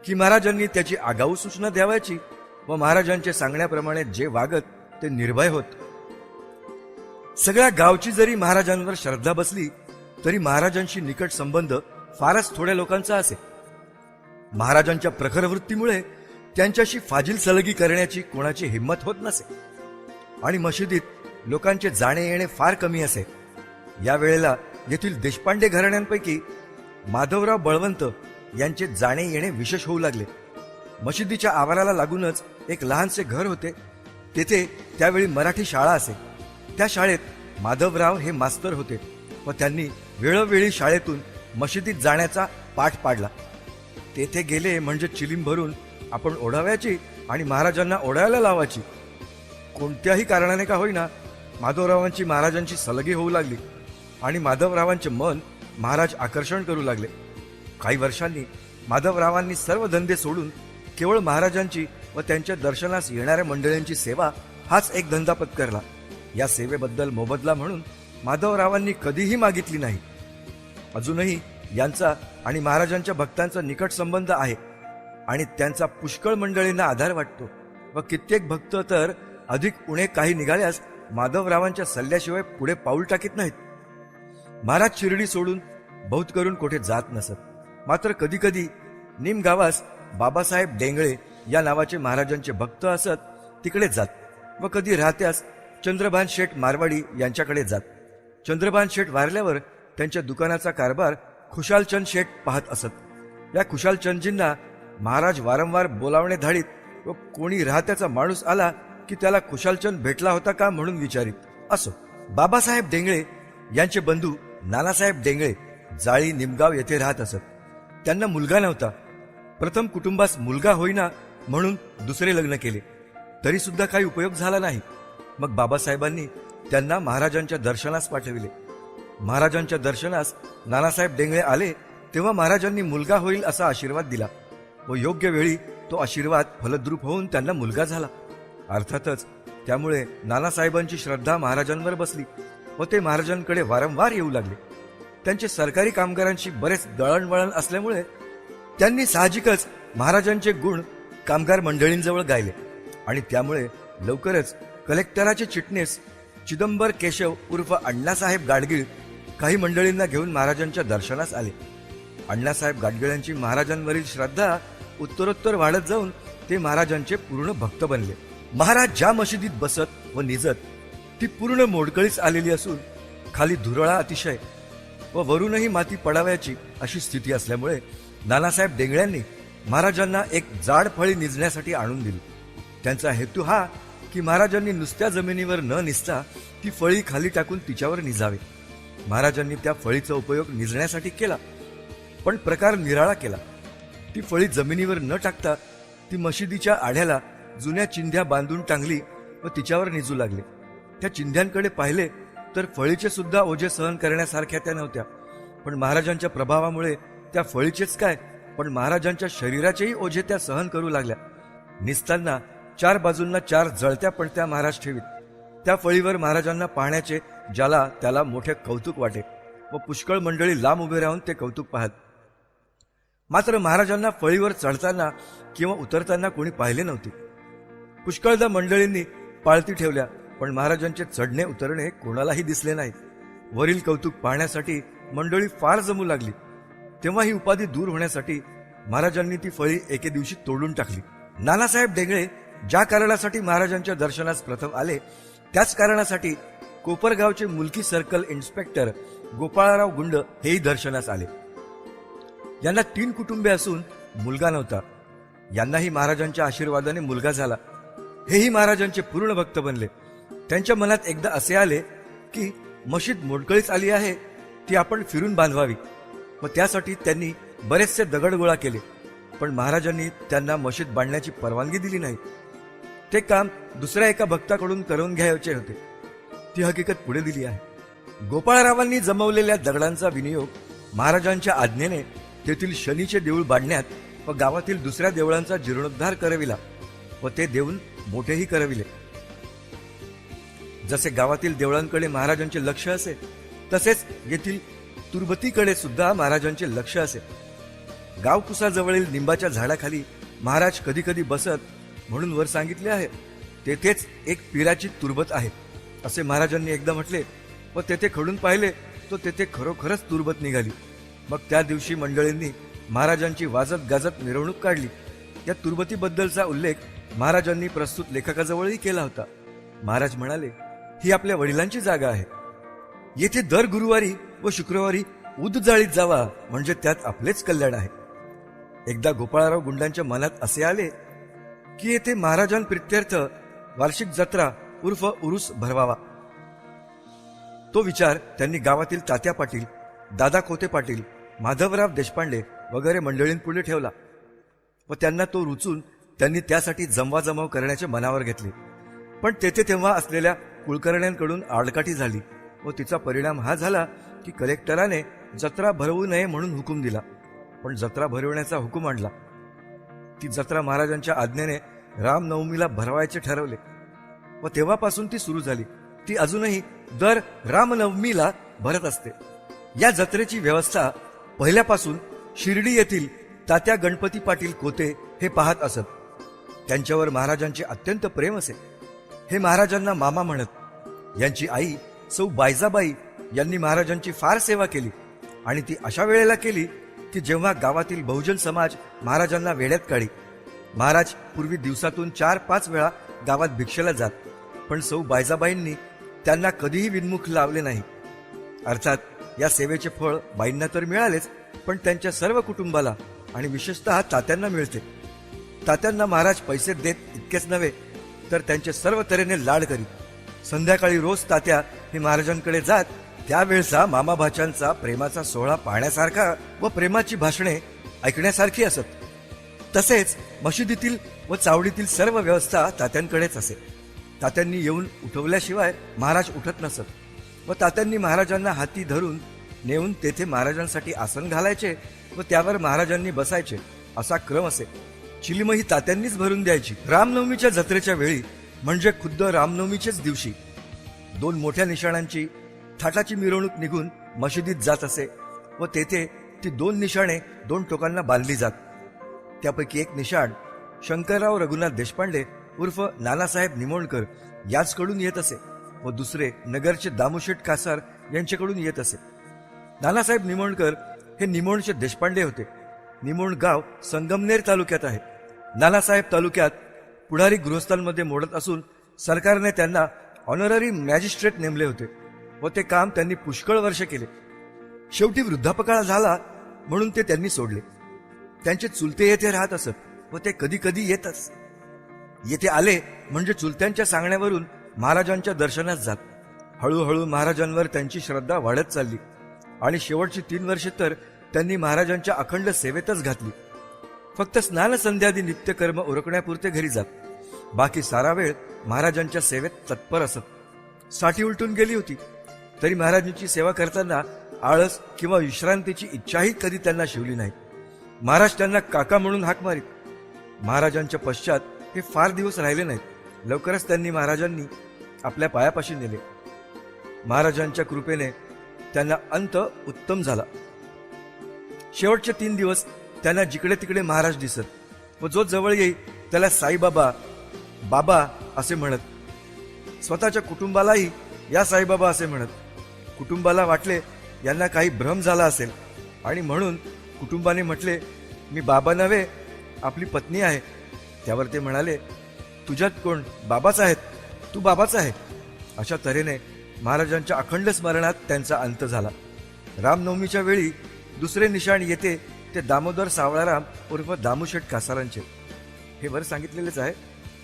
की महाराजांनी त्याची आगाऊ सूचना द्यावायची व महाराजांचे सांगण्याप्रमाणे जे वागत ते निर्भय होत. सगळ्या गावची जरी महाराजांवर श्रद्धा बसली तरी महाराजांशी निकट संबंध फारच थोड्या लोकांचा असे. महाराजांच्या प्रखर वृत्तीमुळे त्यांच्याशी फाजील सलगी करण्याची कोणाची हिंमत होत नसे आणि मशिदीत लोकांचे जाणे येणे फार कमी असे. या वेळेला येथील देशपांडे घराण्यांपैकी माधवराव बळवंत यांचे जाणे येणे विशेष होऊ लागले. मशिदीच्या आवाराला लागूनच एक लहानसे घर होते. तेथे त्यावेळी मराठी शाळा असे. त्या शाळेत माधवराव हे मास्तर होते व त्यांनी वेळोवेळी शाळेतून मशिदीत जाण्याचा पाठ पाडला. तेथे गेले म्हणजे चिलीम भरून आपण ओढाव्याची आणि महाराजांना ओढायला लावायची. कोणत्याही कारणाने का होईना माधवरावांची महाराजांची सलगी होऊ लागली आणि माधवरावांचे मन महाराज आकर्षण करू लागले. काही वर्षांनी माधवरावांनी सर्व धंदे सोडून केवळ महाराजांची व त्यांच्या दर्शनास येणाऱ्या मंडळींची सेवा हाच एक धंदा पत्करला. या सेवेबद्दल मोबदला म्हणून माधवरावांनी कधीही मागितली नाही. अजूनही यांचा आणि महाराजांच्या भक्तांचा निकट संबंध आहे आणि त्यांचा पुष्कळ मंडळींना आधार वाटतो व कित्येक भक्त तर अधिक उणे काही निघाल्यास माधवरावांच्या सल्ल्याशिवाय पुढे पाऊल टाकीत नाहीत. महाराज शिर्डी सोडून बहुत करून कोठे जात नसत. मात्र कधी कधी निम गावास बाबासाहेब डेंगळे या नावाचे महाराजांचे भक्त असत, तिकडे जात व कधी राहत्यास चंद्रभान शेठ मारवाडी यांच्याकडे जात. चंद्रभान शेठ वारल्यावर त्यांच्या दुकानाचा कारभार खुशालचंद शेठ पाहत असत. या खुशालचंदजींना महाराज वारंवार बोलावणे धाडीत व कोणी राहत्याचा माणूस आला की त्याला खुशालचंद भेटला होता का म्हणून विचारित. असो, बाबासाहेब डेंगळे यांचे बंधू नानासाहेब डेंगळे जाळी निमगाव येथे राहत असत. त्यांना मुलगा नव्हता. प्रथम कुटुंबास मुलगा होईना म्हणून दुसरे लग्न केले, तरी सुद्धा काही उपयोग झाला नाही. मग बाबासाहेबांनी त्यांना महाराजांच्या दर्शनास पाठविले. महाराजांच्या दर्शनास नानासाहेब डेंगळे आले तेव्हा महाराजांनी मुलगा होईल असा आशीर्वाद दिला व योग्य वेळी तो आशीर्वाद फलद्रूप होऊन त्यांना मुलगा झाला. अर्थातच त्यामुळे नानासाहेबांची श्रद्धा महाराजांवर बसली व ते महाराजांकडे वारंवार येऊ लागले. त्यांचे सरकारी कामगारांशी बरेच दळणवळण असल्यामुळे त्यांनी साहजिकच महाराजांचे गुण कामगार मंडळींजवळ गायले आणि त्यामुळे लवकरच कलेक्टराचे चिटणीस चिदंबर केशव उर्फ अण्णासाहेब गाडगीळ काही मंडळींना घेऊन महाराजांच्या दर्शनास आले. अण्णासाहेब गाडगिळांची महाराजांवरील श्रद्धा उत्तरोत्तर वाढत जाऊन ते महाराजांचे पूर्ण भक्त बनले. महाराज ज्या मशिदीत बसत व निजत ती पूर्ण मोडकळीस आलेली असून खाली धुरळा अतिशय व वरूनही माती पडावयाची अशी स्थिती असल्यामुळे नानासाहेब डेंगळ्यांनी महाराजांना एक जाड फळी निजण्यासाठी आणून दिली. त्यांचा हेतू हा की महाराजांनी नुसत्या जमिनीवर न निजता ती फळी खाली टाकून तिच्यावर निजावे. महाराजांनी त्या फळीचा उपयोग निजण्यासाठी केला, पण प्रकार निराळा केला. ती फळी जमिनीवर न टाकता ती मशिदीच्या आढ्याला जुन्या चिंध्या बांधून टांगली व तिच्यावर निजू लागले. त्या चिंध्यांकडे पाहिले तर फळीचे सुद्धा ओझे सहन करण्यासारख्या त्या नव्हत्या, पण महाराजांच्या प्रभावामुळे त्या फळीचेच काय पण महाराजांच्या शरीराचेही ओझे त्या सहन करू लागल्या. निजताना 4 बाजूंना 4 जळत्या पणत्या महाराज ठेवीत. त्या फळीवर महाराजांना पाहण्याचे ज्याला त्याला मोठे कौतुक वाटे व पुष्कळ मंडळी लांब उभे राहून ते कौतुक पाहत. मात्र महाराजांना फळीवर चढताना किंवा उतरताना कोणी पाहिले नव्हते. पुष्कळदा मंडळींनी पाळती ठेवल्या, पण महाराजांचे चढणे उतरणे कोणालाही दिसले नाही. वरील कौतुक पाहण्यासाठी मंडळी फार जमू लागली. तेव्हा ही उपाधी दूर होण्यासाठी महाराजांनी ती फळी एके दिवशी तोडून टाकली. नानासाहेब डेंगळे ज्या कारणासाठी महाराजांच्या दर्शनास प्रथम आले त्याच कारणासाठी कोपरगावचे मुलकी सर्कल इन्स्पेक्टर गोपाळराव गुंड हेही दर्शनास आले. यांना 3 कुटुंबे असून मुलगा नव्हता. यांनाही महाराजांच्या आशीर्वादाने मुलगा झाला. हेही महाराजांचे पूर्ण भक्त बनले. त्यांच्या मनात एकदा असे आले की मशीद मोडकळीस आली आहे, ती आपण फिरून बांधवावी व त्यासाठी त्यांनी बरेचसे दगड गोळा केले, पण महाराजांनी त्यांना मशीद बांधण्याची परवानगी दिली नाही. ते काम दुसऱ्या एका भक्ताकडून करून घ्यायचे होते. ती हकीकत पुढे दिली आहे. गोपाळरावांनी जमवलेल्या दगडांचा विनियोग महाराजांच्या आज्ञेने तेथील शनीचे देऊळ बांधण्यात व गावातील दुसऱ्या देवळांचा जीर्णोद्धार करविला व ते देऊन मोठेही करविले. जसे गावातील देवळांकडे महाराजांचे लक्ष असे, तसेच येथील तुरबतीकडे सुद्धा महाराजांचे लक्ष असे. गावकुसाजवळील निंबाच्या झाडाखाली महाराज कधी कधी बसत म्हणून वर सांगितले आहे. तेथेच एक पिराची तुरबत आहे असे महाराजांनी एकदा म्हटले व तेथे खडून पाहिले तो तेथे खरोखरच तुरबत निघाली. मग त्या दिवशी मंडळींनी महाराजांची वाजत गाजत मिरवणूक काढली. या तुरबतीबद्दलचा उल्लेख महाराजांनी प्रस्तुत लेखकाजवळही केला होता. महाराज म्हणाले, ही आपल्या वडिलांची जागा आहे. येथे दर गुरुवारी व शुक्रवारी उद जाळीत जावा, म्हणजे त्यात आपलेच कल्याण आहे. एकदा गोपाळराव गुंडांच्या मनात असे आले की येथे महाराजांप्रित्यर्थ वार्षिक जत्रा उर्फ उरूस भरवावा. तो विचार त्यांनी गावातील तात्या पाटील, दादा खोते पाटील, माधवराव देशपांडे वगैरे मंडळींपुढे ठेवला व त्यांना तो रुचून त्यांनी त्यासाठी जमवाजमाव करण्याचे मनावर घेतले. पण तेथे तेव्हा असलेल्या कुलकर्ण्यांकडून आडकाठी झाली व तिचा परिणाम हा झाला की कलेक्टराने जत्रा भरवू नये म्हणून हुकूम दिला, पण जत्रा भरवण्याचा हुकूम आणला. ती जत्रा महाराजांच्या आज्ञेने रामनवमीला भरवायचे ठरवले व तेव्हापासून ती सुरू झाली. ती अजूनही दर रामनवमीला भरत असते. या जत्रेची व्यवस्था पहिल्यापासून शिर्डी येथील तात्या गणपती पाटील कोते हे पाहत असत. त्यांच्यावर महाराजांचे अत्यंत प्रेम असे. हे महाराजांना मामा म्हणत. यांची आई सौ बायजाबाई यांनी महाराजांची फार सेवा केली आणि ती अशा वेळेला केली की जेव्हा गावातील बहुजन समाज महाराजांना वेड्यात काढी. महाराज पूर्वी दिवसातून 4-5 वेळा गावात भिक्षेला जात, पण सौ बायजाबाईंनी त्यांना कधीही विनमुख लावले नाही. अर्थात या सेवेचे फळ बाईंना तर मिळालेच, पण त्यांच्या सर्व कुटुंबाला आणि विशेषतः तात्यांना मिळते. तात्यांना महाराज पैसे देत इतकेच नव्हे तर त्यांचे सर्व तऱ्हेने लाड करीत. संध्याकाळी रोज तात्या हे महाराजांकडे जात. त्यावेळचा मामा भाच्यांचा प्रेमाचा सोहळा पाहण्यासारखा व प्रेमाची भाषणे ऐकण्यासारखी असत. तसेच मशिदीतील व चावडीतील सर्व व्यवस्था तात्यांकडेच असे. तात्यांनी येऊन उठवल्याशिवाय महाराज उठत नसत व तात्यांनी महाराजांना हाती धरून नेऊन तेथे महाराजांसाठी आसन घालायचे व त्यावर महाराजांनी बसायचे असा क्रम असे. चिलीमही तात्यांनीच भरून द्यायची. रामनवमीच्या जत्रेच्या वेळी म्हणजे खुद्द रामनवमीच्याच दिवशी 2 मोठ्या निशाणांची थाटाची मिरवणूक निघून मशिदीत जात असे व तेथे ती 2 निशाणे 2 टोकांना बांधली जात. त्यापैकी एक निशाण शंकरराव रघुनाथ देशपांडे उर्फ नानासाहेब निमोणकर याचकडून येत असे व दुसरे नगरचे दामुशेठ कासार यांच्याकडून येत असे. नानासाहेब निमोणकर हे निमोणचे देशपांडे होते. निमोण गाव संगमनेर तालुक्यात आहे. नानासाहेब तालुक्यात पुढारी गृहस्थांमध्ये मोडत असून सरकारने त्यांना ऑनररी मॅजिस्ट्रेट नेमले होते व ते काम त्यांनी पुष्कळ वर्ष केले. शेवटी वृद्धापकाळ झाला म्हणून ते त्यांनी सोडले. त्यांचे चुलते येथे राहत असत व ते कधी कधी येतच. येथे आले म्हणजे चुलत्यांच्या सांगण्यावरून महाराजांच्या दर्शनास जात. हळूहळू महाराजांवर त्यांची श्रद्धा वाढत चालली आणि शेवटची 3 वर्षे तर त्यांनी महाराजांच्या अखंड सेवेतच घातली. फक्त स्नान संध्यादी नित्यकर्म उरकण्यापुरते घरी जात. बाकी सारा वेळ महाराजांच्या सेवेत तत्पर असत. साठी उलटून गेली होती तरी महाराजांची सेवा करताना आळस किंवा विश्रांतीची इच्छाही कधी त्यांना शिवली नाही. महाराज त्यांना काका म्हणून हाक मारीत. महाराजांच्या पश्चात हे फार दिवस राहिले नाहीत. लवकरच त्यांनी महाराजांनी आपल्या पायापाशी नेले. महाराजांच्या कृपेने त्यांना अंत उत्तम झाला. शेवटचे 3 दिवस त्यांना जिकडे तिकडे महाराज दिसत व जो जवळ येई त्याला साईबाबा बाबा असे म्हणत. स्वतःच्या कुटुंबालाही या साईबाबा असे म्हणत. कुटुंबाला वाटले यांना काही भ्रम झाला असेल आणि म्हणून कुटुंबाने म्हटले, मी बाबा नव्हे, आपली पत्नी आहे. त्यावर ते म्हणाले, तुझ्यात कोण बाबाच आहेत, तू बाबाच आहे. अशा तऱ्हेने महाराजांच्या अखंड स्मरणात त्यांचा अंत झाला. रामनवमीच्या वेळी दुसरे निशाण येते ते दामोदर सावळाराम उर्फ दामुशेठ कासारांचे. हे वर सांगितलेलेच आहे.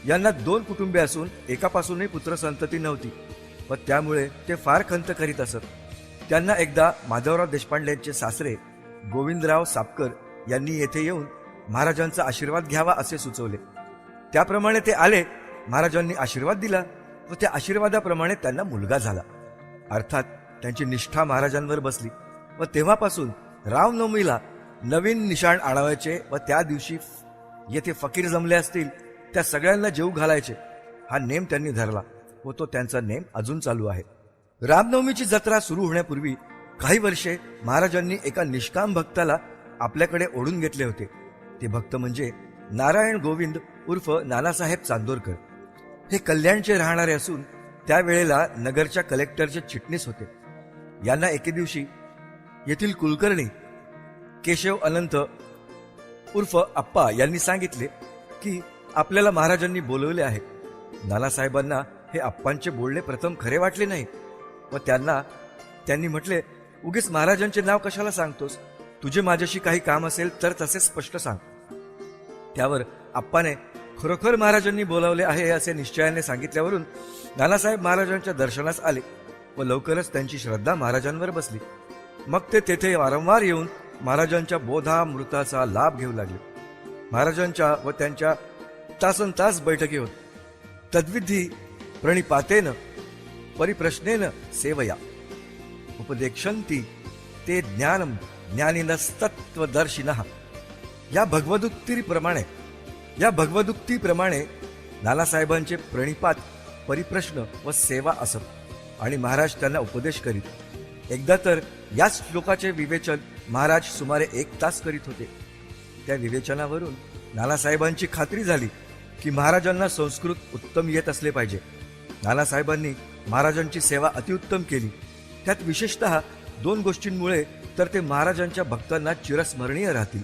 यांना 2 कुटुंबे असून एकापासूनही पुत्रसंतती नव्हती व त्यामुळे ते फार खंत करीत असत. त्यांना एकदा माधवराव देशपांडेंचे सासरे गोविंदराव सापकर यांनी येथे येऊन महाराजांचा आशीर्वाद घ्यावा असे सुचवले. त्याप्रमाणे ते आले. महाराजांनी आशीर्वाद दिला व त्या आशीर्वादाप्रमाणे त्यांना मुलगा झाला. अर्थात त्यांची निष्ठा महाराजांवर बसली व तेव्हापासून रामनवमीला नवीन निशाण आणावायचे व त्या दिवशी येथे फकीर जमले असतील त्या सगळ्यांना जेवू घालायचे. हा नेम त्यांनी धरला व तो त्यांचा नेम अजून चालू आहे. रामनवमीची जत्रा सुरू होण्यापूर्वी काही वर्षे महाराजांनी एका निष्काम भक्ताला आपल्याकडे ओढून घेतले होते. ते भक्त म्हणजे नारायण गोविंद उर्फ नानासाहेब चांदोरकर. हे कल्याणचे राहणारे असून त्यावेळेला नगरच्या कलेक्टरचे चिटणीस होते. यांना एके दिवशी येथील कुलकर्णी केशव अनंत उर्फ अप्पा यांनी सांगितले की आपल्याला महाराजांनी बोलवले आहे. नानासाहेबांना हे अप्पांचे बोलणे प्रथम खरे वाटले नाही व त्यांनी म्हटले, उगीच महाराजांचे नाव कशाला सांगतोस, तुझे माझ्याशी काही काम असेल तर तसे स्पष्ट सांग. त्यावर अप्पाने खरोखर महाराजांनी बोलावले आहे असे निश्चयाने सांगितल्यावरून नानासाहेब महाराजांच्या दर्शनास आले व लवकरच त्यांची श्रद्धा महाराजांवर बसली. मग ते तेथे वारंवार येऊन महाराजांच्या बोधामृताचा लाभ घेऊ लागले. महाराजांच्या व त्यांच्या तासन तास बैठकी होत. तद्विधी प्रणिपातेन परिप्रश्नेन सेवया उपदेक्षन्ति ते ज्ञानम ज्ञानिनस्तत्वदर्शिनः. या भगवदुक्तीप्रमाणे नानासाहेबांचे प्रणिपात, परिप्रश्न व सेवा असत आणि महाराज त्यांना उपदेश करीत. एकदा तर याच श्लोकाचे विवेचन महाराज सुमारे 1 तास करीत होते. त्या विवेचनावरून नानासाहेबांची खात्री झाली की महाराजांना संस्कृत उत्तम येत असले पाहिजे. नानासाहेबांनी महाराजांची सेवा अतिउत्तम केली. त्यात विशेषतः 2 गोष्टींमुळे तर ते महाराजांच्या भक्तांना चिरस्मरणीय राहतील.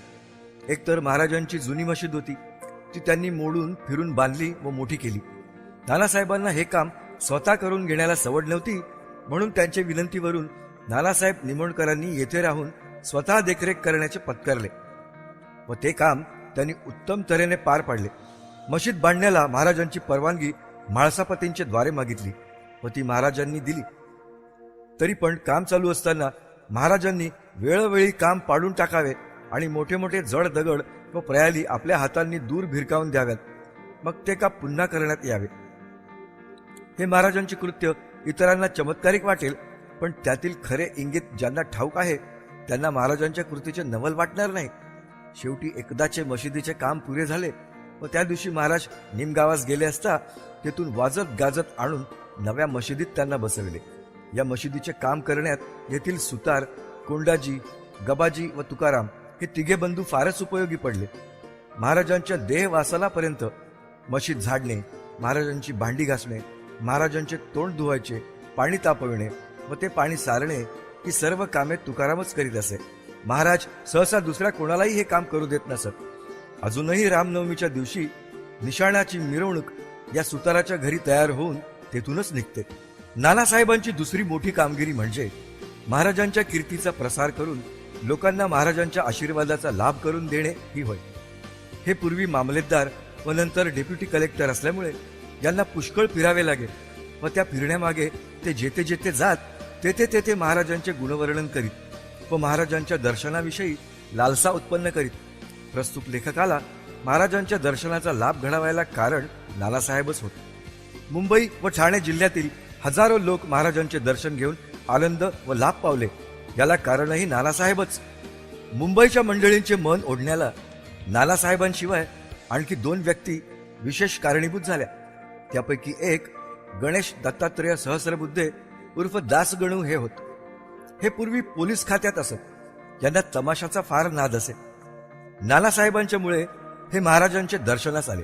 एक तर महाराजांची जुनी मशीद होती, ती त्यांनी मोडून फिरून बांधली व मोठी केली. नानासाहेबांना हे काम स्वतः करून घेण्याला सवड नव्हती म्हणून त्यांच्या विनंतीवरून नानासाहेब निमोणकरांनी येथे राहून स्वतः देखरेख करण्याचे पत्करले व ते काम त्यांनी उत्तम तऱ्हेने पार पाडले. मशीद बांधण्याला महाराजांची परवानगी म्हाळसापतींचे द्वारे मागितली व ती महाराजांनी दिली. तरी पण काम चालू असताना महाराजांनी वेळोवेळी काम पाडून टाकावे आणि मोठे मोठे जड दगड व प्रयाली आपल्या हातांनी दूर भिरकावून द्याव्यात. मग ते काम पुन्हा करण्यात यावे. हे महाराजांचे कृत्य इतरांना चमत्कारिक वाटेल, पण त्यातील खरे इंगित ज्यांना ठाऊक आहे त्यांना महाराजांच्या कृतीचे नवल वाटणार नाही. शेवटी एकदाचे मशिदीचे काम पुरे झाले व त्या दिवशी महाराज निमगावास गेले असता तेथून वाजत गाजत आणून नव्या मशिदीत त्यांना बसविले. या मशिदीचे काम करण्यात येथील सुतार, कोंडाजी, गबाजी व तुकाराम हे तिघे बंधू फारच उपयोगी पडले. महाराजांच्या देहवासनापर्यंत मशीद झाडणे, महाराजांची भांडी घासणे, महाराजांचे तोंड धुवायचे, पाणी तापविणे व ते पाणी सारणे ही सर्व कामे तुकारामच करीत असे. महाराज सहसा दुसऱ्या कोणालाही हे काम करू देत नसत. अजूनही रामनवमीच्या दिवशी निशाणाची मिरवणूक या सुताराच्या घरी तयार होऊन तेथूनच निघते. नानासाहेबांची दुसरी मोठी कामगिरी म्हणजे महाराजांच्या कीर्तीचा प्रसार करून लोकांना महाराजांच्या आशीर्वादाचा लाभ करून देणे ही होय. हे पूर्वी मामलेदार व नंतर डेप्युटी कलेक्टर असल्यामुळे यांना पुष्कळ फिरावे लागे व त्या फिरण्यामागे ते जेथे जेथे जात तेथे तेथे महाराजांचे गुणवर्णन करीत व महाराजांच्या दर्शनाविषयी लालसा उत्पन्न करीत. प्रस्तुत लेखकाला महाराजांच्या दर्शनाचा लाभ घडावायला कारण नानासाहेबच होते. मुंबई व ठाणे जिल्ह्यातील हजारो लोक महाराजांचे दर्शन घेऊन आनंद व लाभ पावले. याला कारणही नानासाहेबच. मुंबईच्या मंडळींचे मन ओढण्याला नानासाहेबांशिवाय आणखी 2 व्यक्ती विशेष कारणीभूत झाल्या. त्यापैकी एक गणेश दत्तात्रेय सहस्रबुद्धे उर्फ दासगणू हे होत. हे पूर्वी पोलीस खात्यात असत. यांना तमाशाचा फार नाद असे. नानासाहेबांच्या मुळे हे महाराजांचे दर्शनास आले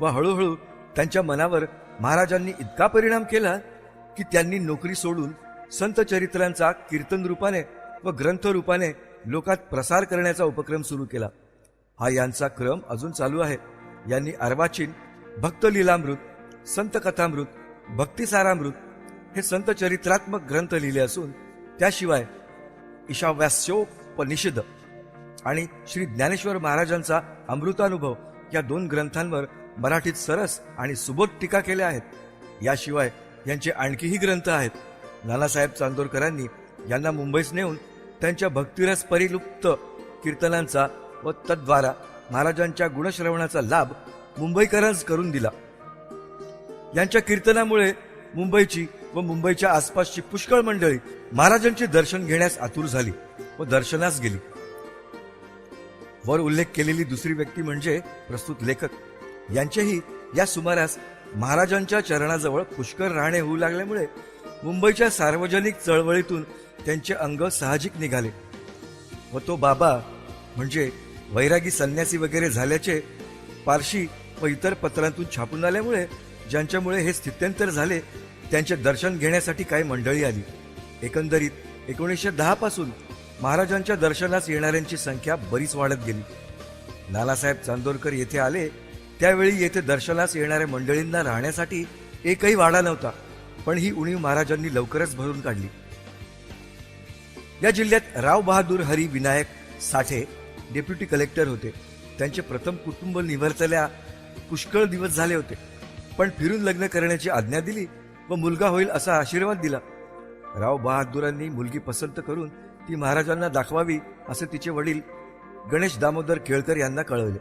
व हळूहळू त्यांच्या मनावर महाराजांनी इतका परिणाम केला की त्यांनी नोकरी सोडून संत चरित्रांचा कीर्तन रूपाने व ग्रंथ रूपाने लोकात प्रसार करण्याचा उपक्रम सुरू केला. हा यांचा क्रम अजून चालू आहे. यांनी अर्वाचीन, भक्त लीलामृत, संत कथामृत, भक्तिसारामृत हे संत चरित्रात्मक ग्रंथ लिहिले असून त्याशिवाय ईशावास्योपनिषद आणि श्री ज्ञानेश्वर महाराजांचा अमृतानुभव या 2 ग्रंथांवर मराठीत सरस आणि सुबोध टीका केल्या आहेत. याशिवाय यांचे आणखीही ग्रंथ आहेत. नानासाहेब चांदोरकरांनी यांना मुंबईस नेऊन त्यांच्या भक्तिरस परिलुप्त कीर्तनांचा व तद्वारा महाराजांच्या गुणश्रवणाचा लाभ मुंबईकरांस करून दिला. यांच्या कीर्तनामुळे मुंबईची व मुंबईच्या आसपासची पुष्कळ मंडळी महाराजांचे दर्शन घेण्यास आतुर झाली व दर्शनास गेली. वर उल्लेख केलेली दुसरी व्यक्ती म्हणजे प्रस्तुत लेखक. यांचेही या सुमारास महाराजांच्या चरणाजवळ पुष्कळ राहणे होऊ लागल्यामुळे मुंबईच्या सार्वजनिक चळवळीतून त्यांचे अंग साहजिक निघाले व तो बाबा म्हणजे वैरागी संन्यासी वगैरे झाल्याचे पारशी व इतर पत्रांतून छापून आल्यामुळे ज्यांच्यामुळे हे स्थित्यंतर झाले त्यांचे दर्शन घेण्यासाठी काही मंडळी आली. एकंदरीत 1910 पासून महाराजांच्या दर्शनास येणाऱ्यांची संख्या बरीच वाढत गेली. नानासाहेब चांदोरकर येथे आले त्यावेळी येथे दर्शनास येणाऱ्या मंडळींना राहण्यासाठी एकही वाडा नव्हता, पण ही उणीव महाराजांनी लवकरच भरून काढली. या जिल्ह्यात राव बहादूर हरी विनायक साठे डेप्युटी कलेक्टर होते. त्यांचे प्रथम कुटुंब निवर्तल्या पुष्कळ दिवस झाले होते, पण फिरून लग्न करण्याची आज्ञा दिली व मुलगा होईल असा आशीर्वाद दिला. राव बहादुरांनी मुलगी पसंत करून ती महाराजांना दाखवावी असे तिचे वडील गणेश दामोदर केळकर यांना कळवले.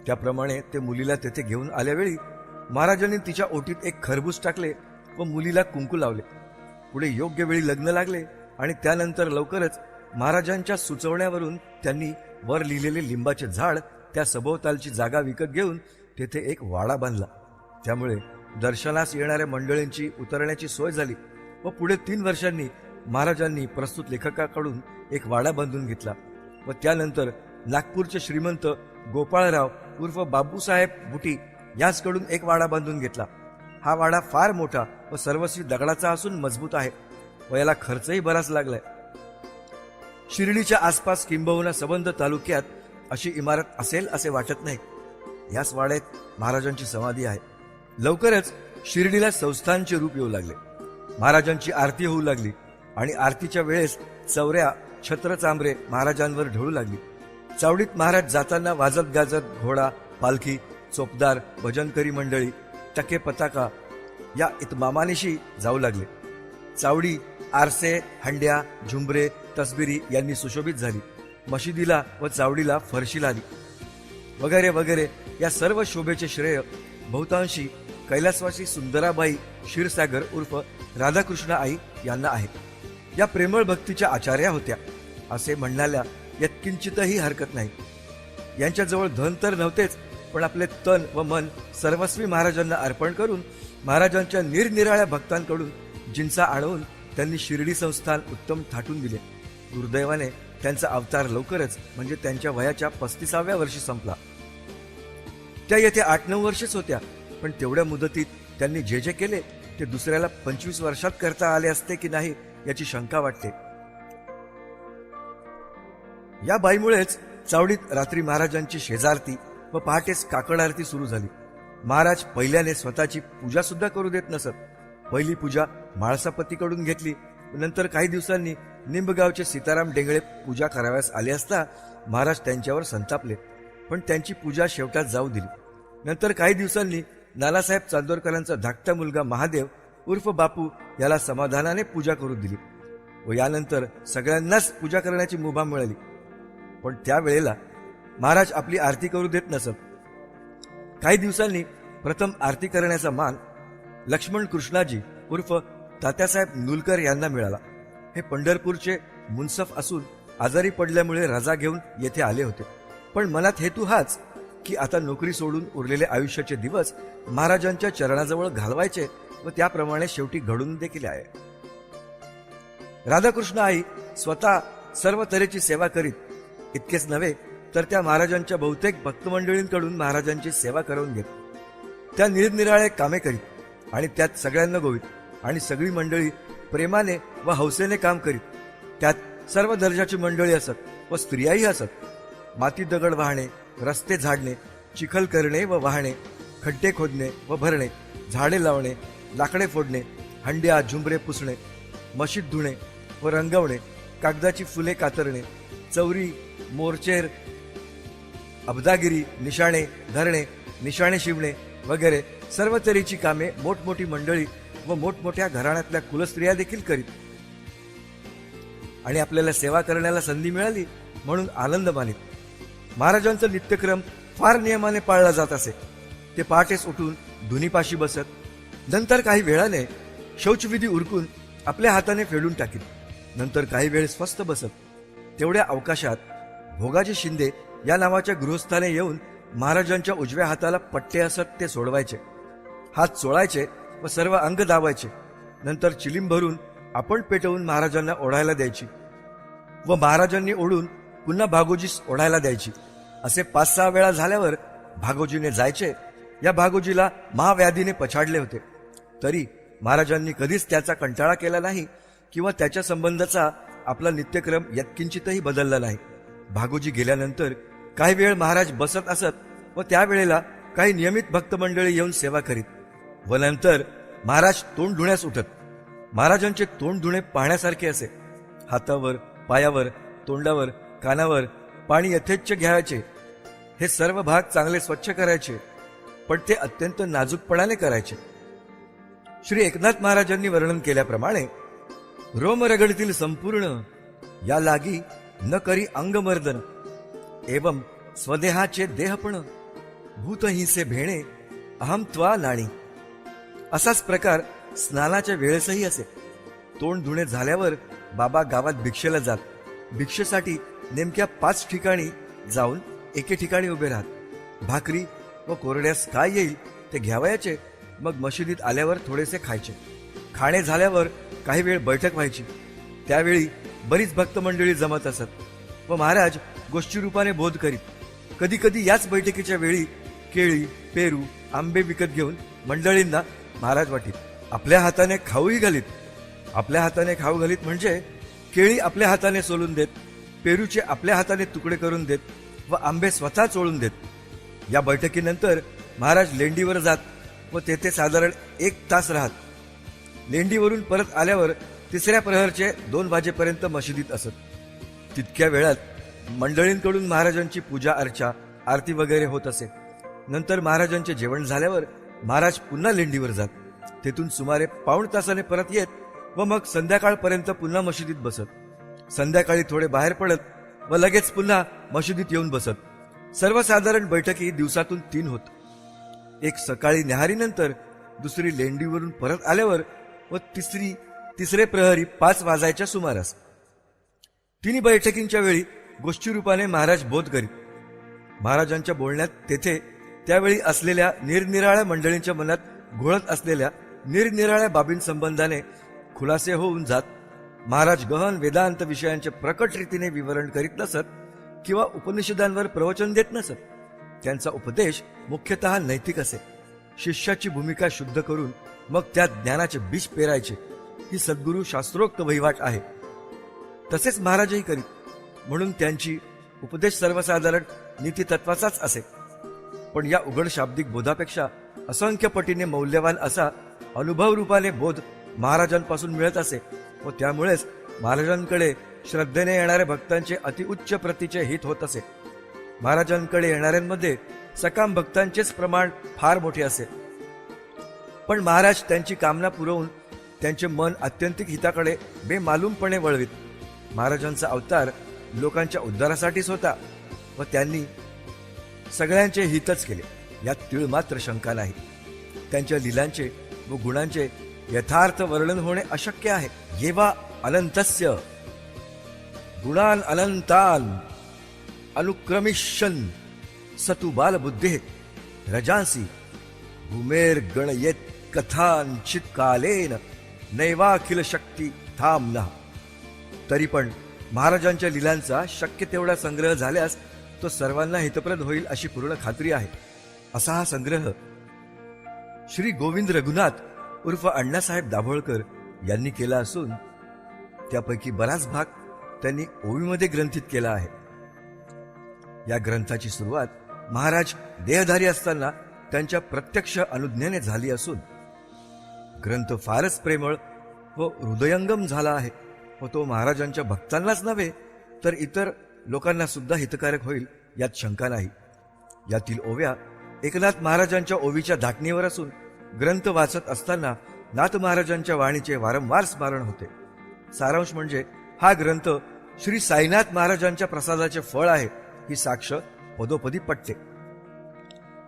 त्याप्रमाणे ते मुलीला तेथे घेऊन आल्यावेळी महाराजांनी तिच्या ओटीत एक खरबूज टाकले व मुलीला कुंकू लावले. पुढे योग्य वेळी लग्न लागले आणि त्यानंतर लवकरच महाराजांच्या सुचवण्यावरून त्यांनी वर लिहिलेले लिंबाचे झाड त्या सभोवतालची जागा विकत घेऊन तेथे एक वाडा बांधला. त्यामुळे दर्शनास येणाऱ्या मंडळींची उतरण्याची सोय झाली व पुढे 3 वर्षांनी महाराजांनी प्रस्तुत लेखकाकडून एक वाडा बांधून घेतला व त्यानंतर नागपूरचे श्रीमंत गोपाळराव उर्फ बापूसाहेब बुटी यांच्याकडून एक वाडा बांधून घेतला. हा वाडा फार मोठा व सर्वस्वी दगडाचा असून मजबूत आहे व याला खर्चही बराच लागलाय. शिर्डीच्या आसपास किंबहुना संबंध तालुक्यात अशी इमारत असेल असे वाटत नाही. याच वाड्यात महाराजांची समाधी आहे. लवकरच शिर्डीला संस्थानचे रूप येऊ लागले. महाराजांची आरती होऊ लागली आणि आरतीच्या वेळेस चौऱ्या छत्र चांबरे महाराजांवर ढळू लागली. चावडीत महाराज जाताना वाजत गाजत घोडा, पालखी, चोपदार, भजनकरी मंडळी, टके पताका या इतमामानिशी जाऊ लागले. चावडी आरसे, हंड्या, झुंबरे, तसबिरी यांनी सुशोभित झाली. मशिदीला व चावडीला फरशी लागली वगैरे वगैरे. या सर्व शोभेचे श्रेय बहुतांशी कैलासवासी सुंदराबाई क्षीरसागर उर्फ राधाकृष्ण आई यांना आहे. या प्रेमळ भक्तीच्या आचार्या होत्या. असे म्हणण्याला यात किंचितही हरकत नाही. यांच्याजवळ धन तर नव्हतेच, पण आपले तन व मन सर्वस्वी महाराजांना अर्पण करून महाराजांच्या निरनिराळ्या भक्तांकडून जिंचा आणवून त्यांनी शिर्डी संस्थान उत्तम थाटून दिले. दुर्दैवाने त्यांचा अवतार लवकरच म्हणजे त्यांच्या वयाच्या 35व्या वर्षी संपला. त्या येथे 8-9 वर्षच होत्या, पण तेवढ्या मुदतीत त्यांनी जे जे केले ते दुसऱ्याला 25 वर्षात करता आले असते की नाही याची शंका वाटते. या बाईमुळेच चावडीत रात्री महाराजांची शेजारती व पहाटेच काकड आरती सुरू झाली. महाराज पहिल्याने स्वतःची पूजा सुद्धा करू देत नसत. पहिली पूजा माळसापतीकडून घेतली. नंतर काही दिवसांनी निंबगावचे सीताराम डेंगळे पूजा कराव्यास आले असता महाराज त्यांच्यावर संतापले, पण त्यांची पूजा शेवटात जाऊ दिली. नंतर काही दिवसांनी नानासाहेब चांदोरकरांचा धाकटा मुलगा महादेव उर्फ बापू याला समाधानाने पूजा करू दिली व यानंतर सगळ्यांनाच पूजा करण्याची मुभा मिळाली. पण त्यावेळेला महाराज आपली आरती करू देत नसत. काही दिवसांनी प्रथम आरती करण्याचा मान लक्ष्मण कृष्णाजी उर्फ तात्यासाहेब नुलकर यांना मिळाला. हे पंढरपूरचे मुन्सफ असून आजारी पडल्यामुळे रजा घेऊन येथे आले होते. पण मनात हेतू हाच की आता नोकरी सोडून उरलेले आयुष्याचे दिवस महाराजांच्या चरणाजवळ घालवायचे व त्याप्रमाणे शेवटी घडून देखील आहे. राधाकृष्ण आई स्वतः सर्व तऱ्हेची सेवा करीत. इतकेच नव्हे तर त्या महाराजांच्या बहुतेक भक्तमंडळींकडून महाराजांची सेवा करवून घेत. त्या निरनिराळे कामे करीत आणि त्यात सगळ्यांना गोवीत आणि सगळी मंडळी प्रेमाने व हौसेने काम करीत. त्यात सर्व दर्जाची मंडळी असत व स्त्रियाही असत. माती दगड वाहणे, रस्ते झाडणे, चिखल करणे व वाहणे, खड्डे खोदणे व भरणे, झाडे लावणे, लाकडे फोडणे, हंड्या झुंबरे पुसणे, मशीद धुणे व रंगवणे, कागदाची फुले कातरणे, चौरी, मोरचेर, अब्दागिरी, निशाणे धरणे, निशाणे शिवणे वगैरे सर्व तऱ्हेची कामे मोठमोठी मंडळी व मोठमोठ्या घराण्यातल्या कुलस्त्रिया देखील करीत. आणि आपल्याला सेवा करण्याला संधी मिळाली म्हणून आनंद मानित. महाराजांचा नित्यक्रम फार नियमाने पाळला जात असे. ते पहाटेस उठून धुनीपाशी बसत. नंतर काही वेळाने शौचविधी उरकून आपल्या हाताने फेडून टाकीत. नंतर काही वेळ स्वस्थ बसत. तेवढ्या अवकाशात भोगाजी शिंदे या नावाच्या गृहस्थाने येऊन महाराजांच्या उजव्या हाताला पट्टे असत ते सोडवायचे. हात चोळायचे व सर्व अंग दाबायचे. नंतर चिलीम भरून आपण पेटवून महाराजांना ओढायला द्यायची व महाराजांनी ओढून पुन्हा भागोजीस ओढायला द्यायची. असे 5-6 वेळा झाल्यावर भागोजीने जायचे. या भागोजीला महाव्याधीने पछाडले होते, तरी महाराजांनी कधीच त्याचा कंटाळा केला नाही किंवा त्याच्या संबंधाचा आपला नित्यक्रम यत्किंचितही बदलला नाही. भागोजी गेल्यानंतर काही वेळ महाराज बसत असत व त्यावेळेला काही नियमित भक्तमंडळी येऊन सेवा करीत व नंतर महाराज तोंड धुण्यास उठत. महाराजांचे तोंड धुणे पाहण्यासारखे असे. हातावर, पायावर, तोंडावर, कानावर पाणी यथेच्छ घ्यायचे. हे सर्व भाग चांगले स्वच्छ करायचे, पण ते अत्यंत नाजूकपणाने करायचे. श्री एकनाथ महाराजांनी वर्णन केल्याप्रमाणे रोम रगडतील संपूर्ण या लागी न करी अंगमर्दन एवं स्वदेहाचे देहपण भूतहिंसे भेणे अहम त्वा नाणी. असाच प्रकार स्नानाच्या वेळेसही असे. तोंड धुणे झाल्यावर बाबा गावात भिक्षेला जात. भिक्षेसाठी नेमक्या 5 ठिकाणी जाऊन एके ठिकाणी उभे राहत. भाकरी व कोरड्यास काय येईल ते घ्यावयाचे. मग मशिदीत आल्यावर थोडेसे खायचे. खाणे झाल्यावर काही वेळ बैठक व्हायची. त्यावेळी बरीच भक्तमंडळी जमत असत व महाराज गोष्टी रूपाने बोध करीत. कधी कधी याच बैठकीच्या वेळी केळी, पेरू, आंबे विकत घेऊन मंडळींना महाराज वाटीत. आपल्या हाताने खाऊही घालीत. आपल्या हाताने खाऊ घालीत म्हणजे केळी आपल्या हाताने सोलून देत, पेरूचे आपल्या हाताने तुकडे करून देत व आंबे स्वतः चोळून देत. या बैठकीनंतर महाराज लेंडीवर जात व तेथे साधारण 1 तास राहत. लेंडीवरून परत आल्यावर 3ऱ्या प्रहरचे 2 वाजेपर्यंत मशिदीत असत. तितक्या वेळात मंडळींकडून महाराजांची पूजा अर्चा, आरती वगैरे होत असे. नंतर महाराजांचे जेवण झाल्यावर महाराज पुन्हा लेंडीवर जात. तेथून सुमारे पाऊण तासाने परत येत व मग संध्याकाळपर्यंत पुन्हा मशिदीत बसत. संध्याकाळी थोडे बाहेर पडत व लगेच पुन्हा मशिदीत येऊन बसत. सर्वसाधारण बैठकी दिवसातून 3 होत. एक सकाळी न्याहारीनंतर, दुसरी लेंडीवरून परत आल्यावर व तिसरे प्रहरी 5 वाजायच्या सुमारास. तिन्ही बैठकींच्या वेळी गोष्टी रूपाने महाराज बोध करीत. महाराजांच्या बोलण्यात तेथे त्यावेळी असलेल्या निरनिराळ्या मंडळींच्या मनात घोळत असलेल्या निरनिराळ्या बाबींसंबंधाने खुलासे होऊन जात. महाराज गहन वेदांत विषयांचे प्रकट रीतीने विवरण करीत नसत किंवा उपनिषदांवर प्रवचन देत नसत. त्यांचा उपदेश मुख्यतः नैतिक असे. शिष्याची भूमिका शुद्ध करून मग त्या ज्ञानाचे बीज पेरायचे ही सद्गुरू शास्त्रोक्त वहिवाट आहे. तसेच महाराजही करीत. म्हणून त्यांची उपदेश सर्वसाधारण नीतितत्वाचाच असे. पण या उघड शाब्दिक बोधापेक्षा असंख्य पटीने मौल्यवान असा अनुभव रूपाने बोध महाराजांपासून मिळत असे व त्यामुळेच महाराजांकडे श्रद्धेने येणाऱ्या भक्तांचे अतिउच्च प्रतीचे हित होत असे. महाराजांकडे येणाऱ्यांमध्ये सकाम भक्तांचेच प्रमाण फार मोठे असे. पण महाराज त्यांची कामना पुरवून त्यांचे मन आत्यंतिक हिताकडे बेमालूमपणे वळवीत. महाराजांचा अवतार लोकांच्या उद्धारासाठीच होता व त्यांनी सगळ्यांचे हितच केले यात तीळ मात्र शंका नाही. त्यांच्या लीलांचे व गुणांचे यथार्थ वर्णन होणे अशक्य आहे. येवा अनंतस्य गुणान अनंतान अनुक्रमिष्यन् सतु बालबुद्धे रजांसी भूमेर गणयेत कथांचित कालेन नैवाखिल शक्ती थांबना. तरी पण महाराजांच्या लीलांचा शक्य तेवढा संग्रह झाल्यास तो सर्वांना हितप्रद होईल अशी पूर्ण खात्री आहे. असा हा संग्रह श्री गोविंद रघुनाथ उर्फ अण्णासाहेब दाभोळकर यांनी केला असून त्यापैकी बराच भाग त्यांनी ओवीमध्ये ग्रंथित केला आहे. या ग्रंथाची सुरुवात महाराज देहधारी असताना त्यांच्या प्रत्यक्ष अनुज्ञेने झाली असून ग्रंथ फारच प्रेमळ व हृदयंगम झाला आहे व तो महाराजांच्या भक्तांनाच नव्हे तर इतर लोकांना सुद्धा हितकारक होईल यात शंका नाही. यातील ओव्या एकनाथ महाराजांच्या ओवीच्या धाटणीवर असून ग्रंथ वाचत असताना नाथ महाराजांच्या वाणीचे वारंवार स्मरण होते. सारांश म्हणजे हा ग्रंथ श्री साईनाथ महाराजांच्या प्रसादाचे फळ आहे ही साक्ष पदोपदी पटते.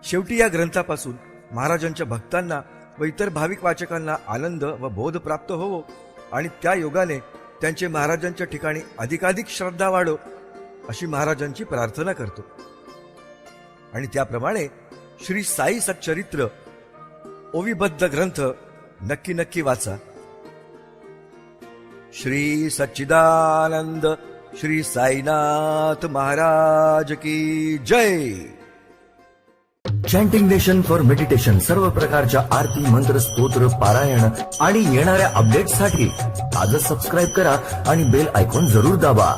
शेवटी या ग्रंथापासून महाराजांच्या भक्तांना व इतर भाविक वाचकांना आनंद व बोध प्राप्त होवो आणि त्या योगाने त्यांचे महाराजांच्या ठिकाणी अधिकाधिक श्रद्धा वाढो अशी महाराजांची प्रार्थना करतो. आणि त्याप्रमाणे श्री साई सच्चरित्र ओविबद्ध ग्रंथ नक्की नक्की वाचा. श्री सच्चिदानंद श्री साईनाथ महाराज की जय. चॅन्टिंग नेशन फॉर मेडिटेशन सर्व प्रकारच्या आरती मंत्र स्तोत्र पारायण आणि येणाऱ्या अपडेट्ससाठी आजच सबस्क्राईब करा आणि बेल आयकॉन जरूर दाबा.